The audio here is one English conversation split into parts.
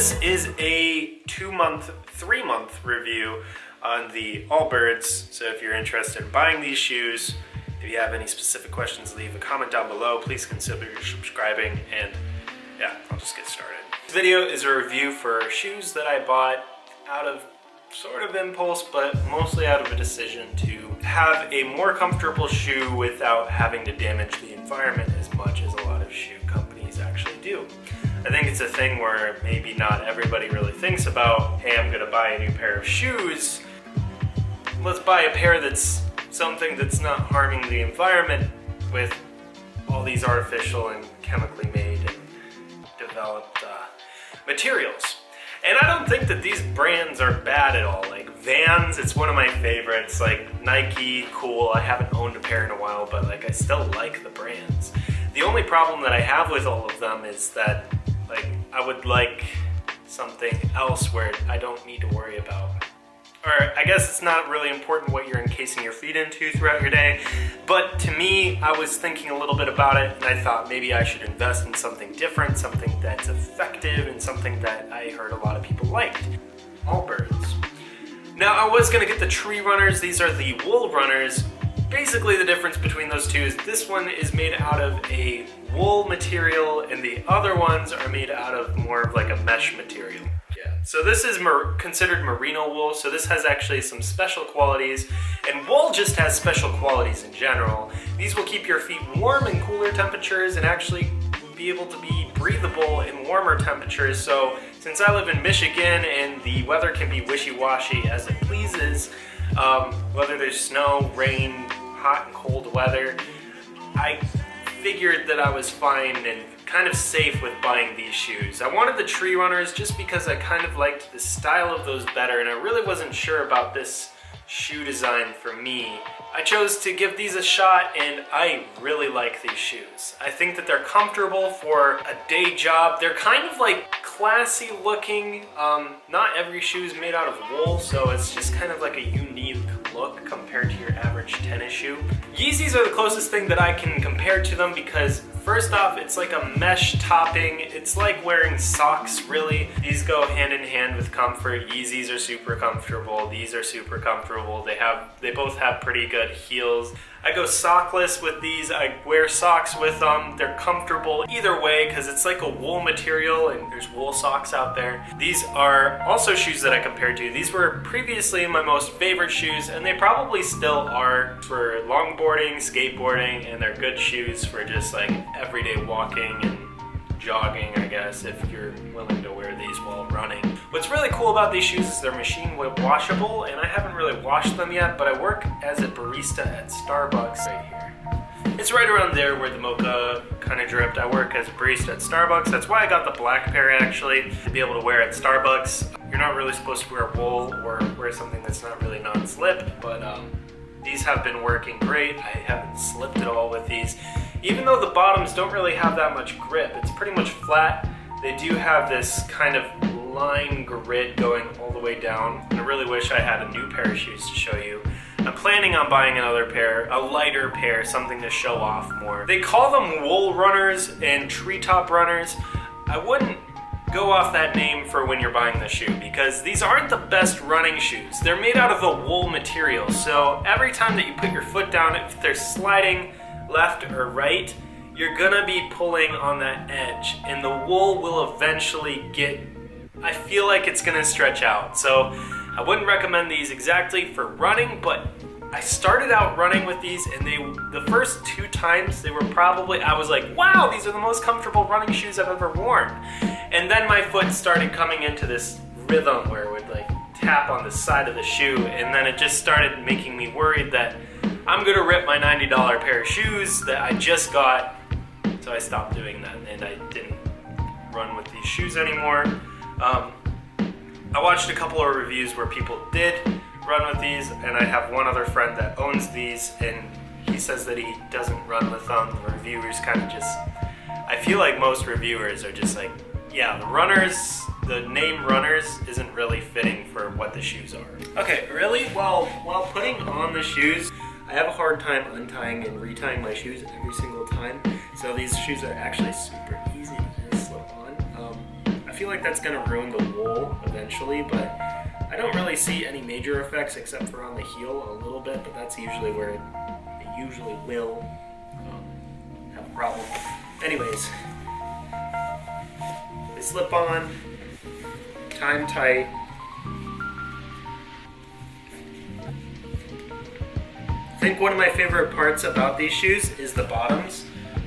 this is a 2-month, 3-month review on the Allbirds. So if you're interested in buying these shoes, if you have any specific questions, leave a comment down below. Please consider subscribing, and yeah, I'll just get started. This video is a review for shoes that I bought out of sort of impulse, but mostly out of a decision to have a more comfortable shoe without having to damage the environment as much as a lot of shoe companies actually do. I think it's a thing where maybe not everybody really thinks about, hey, I'm gonna buy a new pair of shoes. Let's buy a pair that's something that's not harming the environment with all these artificial and chemically made and developed materials. And I don't think that these brands are bad at all. Like Vans, it's one of my favorites. Like Nike, cool. I haven't owned a pair in a while, but like I still like the brands. The only problem that I have with all of them is that like I would like something else where I don't need to worry about. Or I guess it's not really important what you're encasing your feet into throughout your day, but to me, I was thinking a little bit about it, and I thought maybe I should invest in something different, something that's effective, and something that I heard a lot of people liked. Allbirds. Now, I was gonna get the Tree Runners. These are the wool runners. Basically, the difference between those two is this one is made out of a wool material, and the other ones are made out of more of like a mesh material. So this is considered merino wool, so this has actually some special qualities, and wool just has special qualities in general. These will keep your feet warm in cooler temperatures and actually be able to be breathable in warmer temperatures. So since I live in Michigan and the weather can be wishy-washy as it pleases, whether there's snow, rain, hot and cold weather, I figured that I was fine and kind of safe with buying these shoes. I wanted the Tree Runners just because I kind of liked the style of those better, and I really wasn't sure about this shoe design for me. I chose to give these a shot, and I really like these shoes. I think that they're comfortable for a day job. They're kind of like classy looking. Not every shoe is made out of wool, so it's just kind of like a unique look compared to your average tennis shoe. Yeezys are the closest thing that I can compare to them because first off, it's like a mesh topping. It's like wearing socks, really. These go hand in hand with comfort. Yeezys are super comfortable. These are super comfortable. They both have pretty good heels. I go sockless with these. I wear socks with them. They're comfortable either way because it's like a wool material and there's wool socks out there. These are also shoes that I compared to. These were previously my most favorite shoes, and they probably still are for longboarding, skateboarding, and they're good shoes for just like everyday walking and jogging, I guess, if you're willing to wear these while running. What's really cool about these shoes is they're machine washable, and I haven't really washed them yet, but I work as a barista at Starbucks right here. It's right around there where the mocha kind of dripped. I work as a barista at Starbucks. That's why I got the black pair actually, to be able to wear at Starbucks. You're not really supposed to wear wool or wear something that's not really non-slip, but these have been working great. I haven't slipped at all with these. Even though the bottoms don't really have that much grip, it's pretty much flat. They do have this kind of line grid going all the way down. And I really wish I had a new pair of shoes to show you. I'm planning on buying another pair, a lighter pair, something to show off more. They call them wool runners and treetop runners. I wouldn't go off that name for when you're buying the shoe because these aren't the best running shoes. They're made out of a wool material, so every time that you put your foot down, if they're sliding left or right, you're gonna be pulling on that edge, and the wool will eventually I feel like it's gonna stretch out. So I wouldn't recommend these exactly for running, but I started out running with these, and the first 2 times they were I was like, wow, these are the most comfortable running shoes I've ever worn. And then my foot started coming into this rhythm where it would like tap on the side of the shoe, and then it just started making me worried that I'm gonna rip my $90 pair of shoes that I just got. So I stopped doing that, and I didn't run with these shoes anymore. I watched a couple of reviews where people did run with these, and I have one other friend that owns these, and he says that he doesn't run with them. The reviewers kind of just, I feel like most reviewers are just like, yeah, the name runners isn't really fitting for what the shoes are. Okay, really? Well, while putting on the shoes, I have a hard time untying and retying my shoes every single time. So these shoes are actually super easy to slip on. I feel feel like that's going to ruin the wool eventually, but I don't really see any major effects except for on the heel a little bit, but that's usually where it usually will have a problem. Anyways, they slip on, time tight. I think one of my favorite parts about these shoes is the bottoms.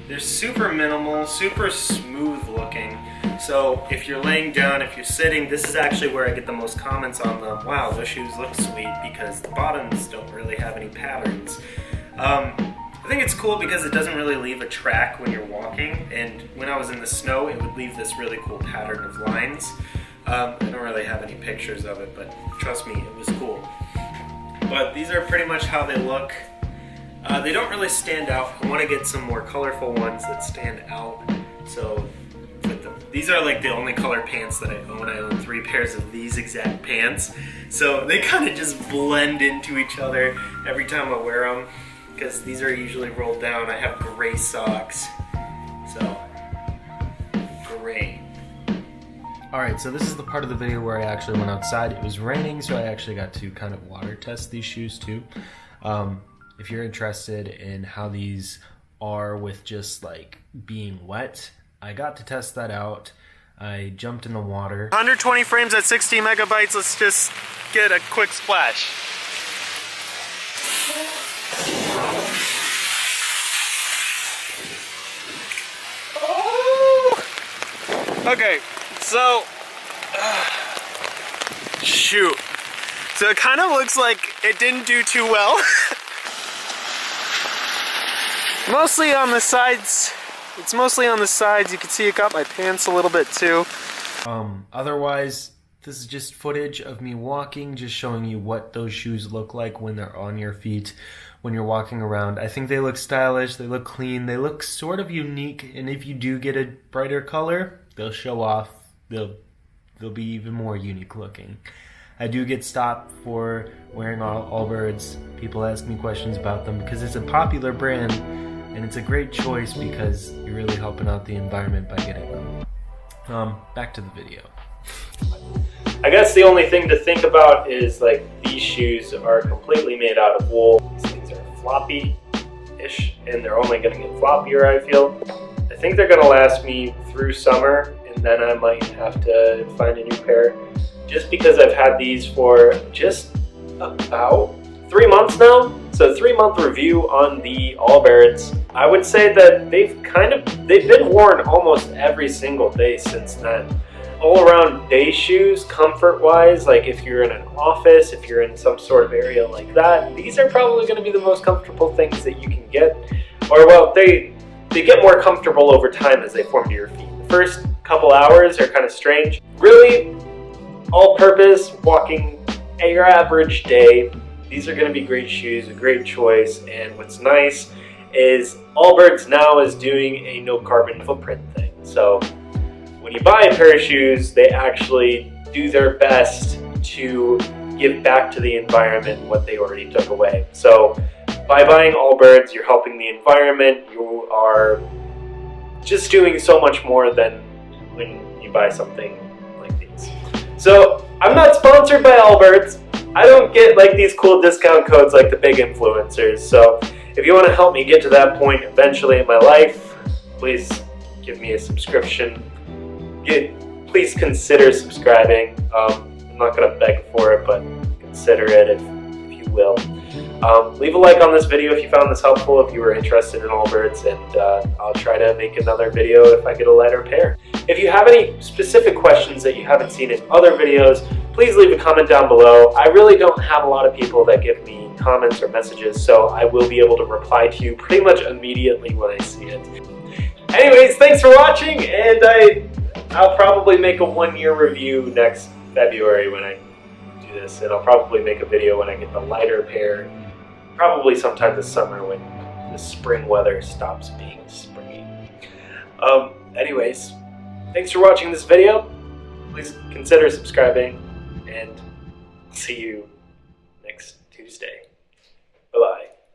They're super minimal, super smooth looking. So if you're laying down, if you're sitting, this is actually where I get the most comments on them. Wow, those shoes look sweet because the bottoms don't really have any patterns. I think it's cool because it doesn't really leave a track when you're walking, and when I was in the snow, it would leave this really cool pattern of lines. I don't really have any pictures of it, but trust me, it was cool. But these are pretty much how they look. They don't really stand out. I want to get some more colorful ones that stand out. So these are like the only color pants that I own. I own 3 pairs of these exact pants. So they kind of just blend into each other every time I wear them, because these are usually rolled down. I have gray socks. So, gray. Alright, so this is the part of the video where I actually went outside. It was raining, so I actually got to kind of water test these shoes too. If you're interested in how these are with just like being wet, I got to test that out. I jumped in the water. 120 frames at 60 megabytes. Let's just get a quick splash. Oh! Okay, so shoot. So it kind of looks like it didn't do too well. Mostly on the sides. It's mostly on the sides. You can see it got my pants a little bit too. Otherwise, this is just footage of me walking, just showing you what those shoes look like when they're on your feet, when you're walking around. I think they look stylish, they look clean, they look sort of unique, and if you do get a brighter color, they'll show off. They'll be even more unique looking. I do get stopped for wearing Allbirds. People ask me questions about them because it's a popular brand, and it's a great choice because you're really helping out the environment by getting them. Back to the video. I guess the only thing to think about is like these shoes are completely made out of wool. These things are floppy-ish, and they're only going to get floppier, I feel. I think they're going to last me through summer, and then I might have to find a new pair. Just because I've had these for just about 3 months now. So 3-month review on the Allbirds. I would say that they've been worn almost every single day since then. All around day shoes, comfort wise, like if you're in an office, if you're in some sort of area like that, these are probably going to be the most comfortable things that you can get. Or well, they get more comfortable over time as they form to your feet. The first couple hours are kind of strange. Really, all-purpose, walking your average day, these are going to be great shoes, a great choice. And what's nice is Allbirds now is doing a no carbon footprint thing. So when you buy a pair of shoes, they actually do their best to give back to the environment what they already took away. So by buying Allbirds, you're helping the environment. You are just doing so much more than when you buy something like these. So I'm not sponsored by Allbirds. I don't get like these cool discount codes like the big influencers. So if you want to help me get to that point eventually in my life, please give me a subscription. Please consider subscribing. I'm not going to beg for it, but consider it if you will. Leave a like on this video if you found this helpful, if you were interested in Allbirds, and I'll try to make another video if I get a lighter pair. If you have any specific questions that you haven't seen in other videos, please leave a comment down below. I really don't have a lot of people that give me comments or messages, so I will be able to reply to you pretty much immediately when I see it. Anyways, thanks for watching, and I'll probably make a 1-year review next February when I do this, and I'll probably make a video when I get the lighter pair, probably sometime this summer when the spring weather stops being springy. Anyways, thanks for watching this video. Please consider subscribing, and see you next Tuesday.